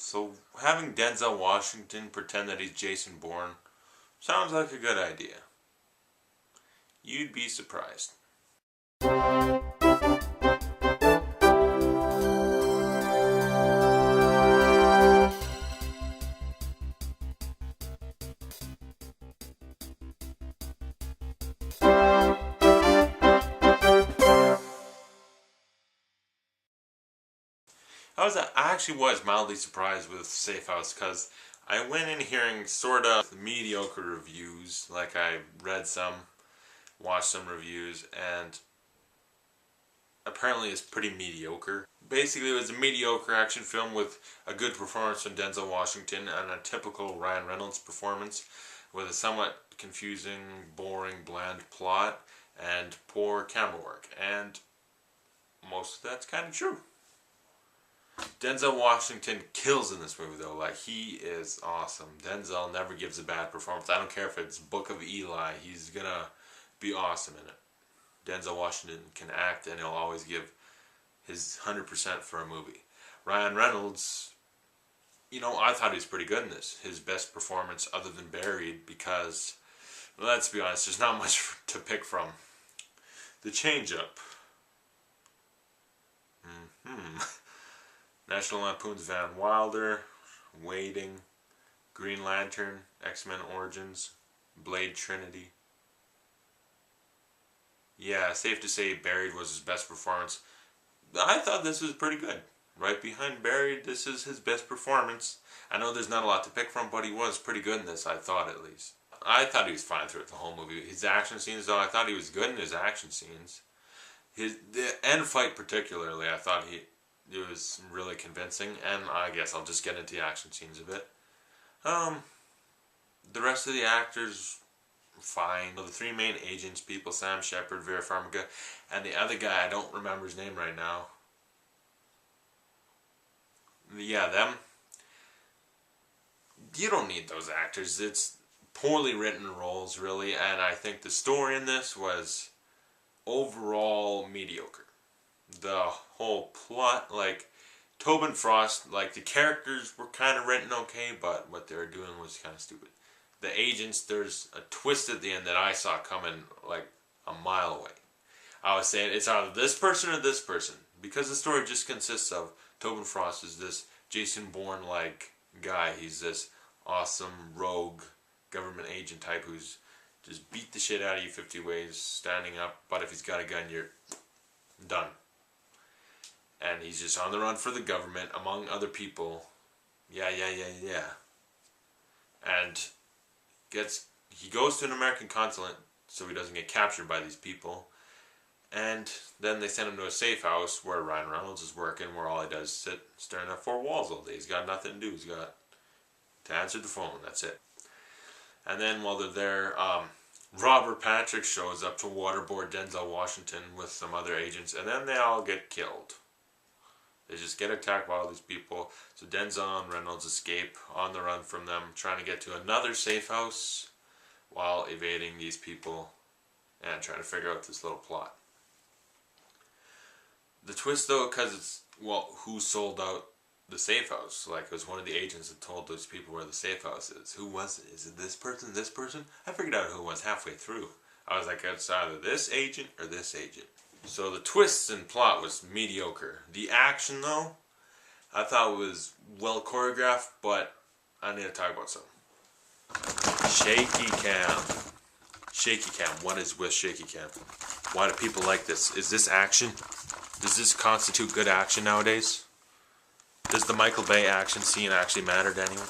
So having Denzel Washington pretend that he's Jason Bourne sounds like a good idea. You'd be surprised. I actually was mildly surprised with Safe House because I went in hearing sort of mediocre reviews. Like I read some, watched some reviews, and apparently it's pretty mediocre. Basically, it was a mediocre action film with a good performance from Denzel Washington and a typical Ryan Reynolds performance with a somewhat confusing, boring, bland plot and poor camera work. And most of that's kind of true. Denzel Washington kills in this movie though. Like, he is awesome. Denzel never gives a bad performance. I don't care if it's Book of Eli. He's gonna be awesome in it. Denzel Washington can act and he'll always give his 100% for a movie. Ryan Reynolds, I thought he was pretty good in this. His best performance other than Buried, because, let's be honest, there's not much to pick from. The Change-Up. National Lampoon's Van Wilder, Waiting, Green Lantern, X-Men Origins, Blade Trinity. Yeah, safe to say Buried was his best performance. I thought this was pretty good. Right behind Buried, this is his best performance. I know there's not a lot to pick from, but he was pretty good in this, I thought at least. I thought he was fine throughout the whole movie. His action scenes, though, I thought he was good in his action scenes. The end fight particularly, I thought it was really convincing, and I guess I'll just get into the action scenes a bit. The rest of the actors, fine. The three main agents, people, Sam Shepard, Vera Farmiga, and the other guy, I don't remember his name right now. Yeah, them. You don't need those actors. It's poorly written roles, really, and I think the story in this was overall mediocre. The whole plot, like, Tobin Frost, like, the characters were kind of written okay, but what they were doing was kind of stupid. The agents, there's a twist at the end that I saw coming, like, a mile away. I was saying, it's either this person or this person, because the story just consists of Tobin Frost is this Jason Bourne-like guy. He's this awesome rogue government agent type who's just beat the shit out of you 50 ways, standing up, but if he's got a gun, you're done. And he's just on the run for the government, among other people. Yeah. And he goes to an American consulate so he doesn't get captured by these people. And then they send him to a safe house where Ryan Reynolds is working, where all he does is sit staring at four walls all day. He's got nothing to do. He's got to answer the phone. That's it. And then while they're there, Robert Patrick shows up to waterboard Denzel Washington with some other agents, and then they all get killed. They just get attacked by all these people. So Denzel and Reynolds escape on the run from them, trying to get to another safe house while evading these people and trying to figure out this little plot. The twist, though, because it's, who sold out the safe house? Like, it was one of the agents that told those people where the safe house is. Who was it? Is it this person? This person? I figured out who it was halfway through. I was like, it's either this agent or this agent. So the twists and plot was mediocre. The action, though, I thought was well choreographed, but I need to talk about something. Shaky cam. Shaky cam. What is with shaky cam? Why do people like this? Is this action? Does this constitute good action nowadays? Does the Michael Bay action scene actually matter to anyone?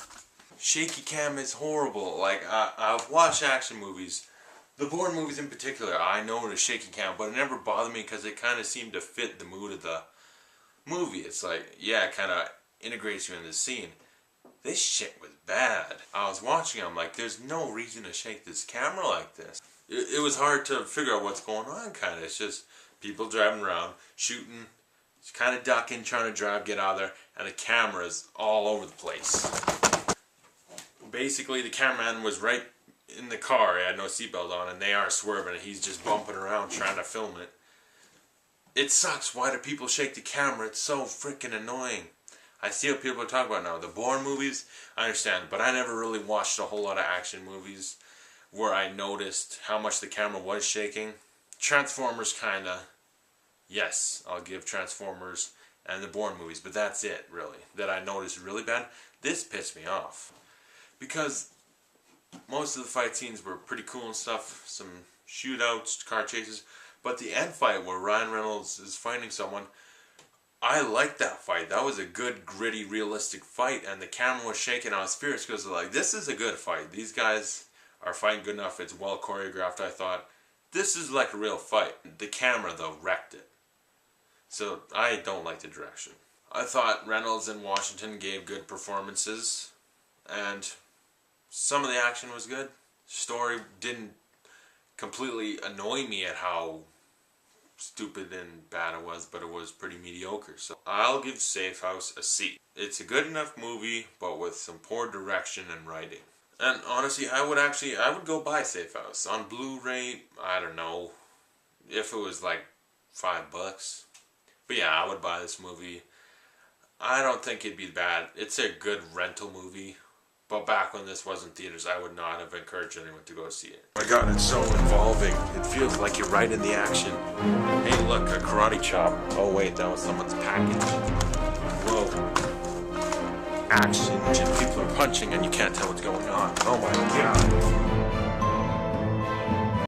Shaky cam is horrible. Like, I've watched action movies. The Bourne movies in particular, I know it was shaky cam, but it never bothered me because it kind of seemed to fit the mood of the movie. It's like, yeah, it kind of integrates you in the scene. This shit was bad. I was watching, I'm like, there's no reason to shake this camera like this. It was hard to figure out what's going on, kind of. It's just people driving around, shooting, kind of ducking, trying to drive, get out of there, and the camera's all over the place. Basically, the cameraman was right in the car, he had no seatbelt on, and they are swerving, and he's just bumping around trying to film it. It sucks. Why do people shake the camera? It's so freaking annoying. I see what people are talking about now. The Bourne movies, I understand, but I never really watched a whole lot of action movies where I noticed how much the camera was shaking. Transformers, kinda. Yes, I'll give Transformers and the Bourne movies, but that's it, really. That I noticed really bad. This pissed me off. Because most of the fight scenes were pretty cool and stuff. Some shootouts, car chases. But the end fight where Ryan Reynolds is fighting someone, I liked that fight. That was a good, gritty, realistic fight. And the camera was shaking. I was furious because like, this is a good fight. These guys are fighting good enough. It's well choreographed, I thought. This is like a real fight. The camera, though, wrecked it. So, I don't like the direction. I thought Reynolds and Washington gave good performances. And some of the action was good. Story didn't completely annoy me at how stupid and bad it was, but it was pretty mediocre. So, I'll give Safe House a C. It's a good enough movie, but with some poor direction and writing. And honestly, I would go buy Safe House. On Blu-ray, I don't know, if it was like $5. But yeah, I would buy this movie. I don't think it'd be bad. It's a good rental movie. But back when this was in theaters, I would not have encouraged anyone to go see it. Oh my god, it's so involving. It feels like you're right in the action. Hey look, a karate chop. Oh wait, that was someone's package. Whoa. Action, people are punching and you can't tell what's going on. Oh my god.